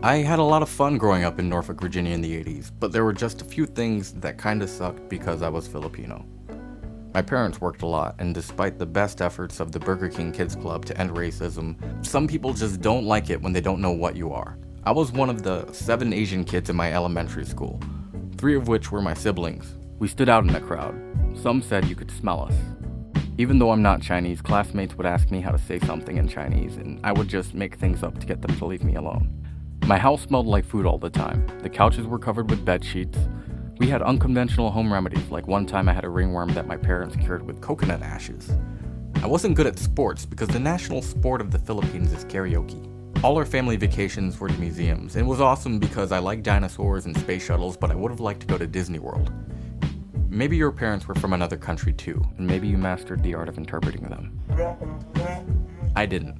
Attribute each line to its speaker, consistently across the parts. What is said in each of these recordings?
Speaker 1: I had a lot of fun growing up in Norfolk, Virginia in the 80s, but there were just a few things that kinda sucked because I was Filipino. My parents worked a lot, and despite the best efforts of the Burger King Kids Club to end racism, some people just don't like it when they don't know what you are. I was one of the 7 Asian kids in my elementary school, 3 of which were my siblings. We stood out in the crowd. Some said you could smell us. Even though I'm not Chinese, classmates would ask me how to say something in Chinese, and I would just make things up to get them to leave me alone. My house smelled like food all the time. The couches were covered with bed sheets. We had unconventional home remedies, like one time I had a ringworm that my parents cured with coconut ashes. I wasn't good at sports because the national sport of the Philippines is karaoke. All our family vacations were to museums, and it was awesome because I like dinosaurs and space shuttles, but I would have liked to go to Disney World. Maybe your parents were from another country too, and maybe you mastered the art of interpreting them. I didn't.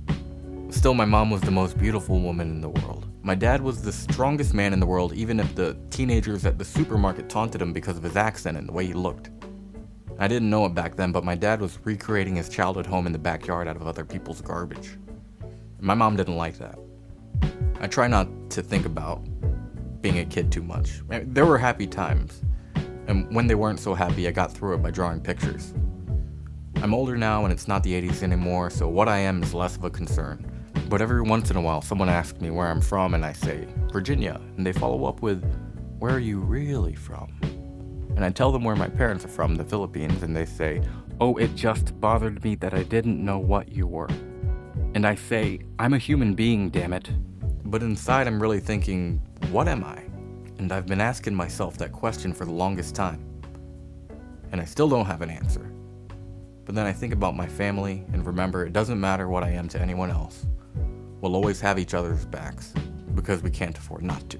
Speaker 1: Still, my mom was the most beautiful woman in the world. My dad was the strongest man in the world, even if the teenagers at the supermarket taunted him because of his accent and the way he looked. I didn't know it back then, but my dad was recreating his childhood home in the backyard out of other people's garbage. My mom didn't like that. I try not to think about being a kid too much. There were happy times, and when they weren't so happy, I got through it by drawing pictures. I'm older now and it's not the 80s anymore, so what I am is less of a concern. But every once in a while, someone asks me where I'm from, and I say, Virginia, and they follow up with, where are you really from? And I tell them where my parents are from, the Philippines, and they say, oh, it just bothered me that I didn't know what you were. And I say, I'm a human being, damn it. But inside I'm really thinking, what am I? And I've been asking myself that question for the longest time. And I still don't have an answer. But then I think about my family and remember it doesn't matter what I am to anyone else. We'll always have each other's backs because we can't afford not to.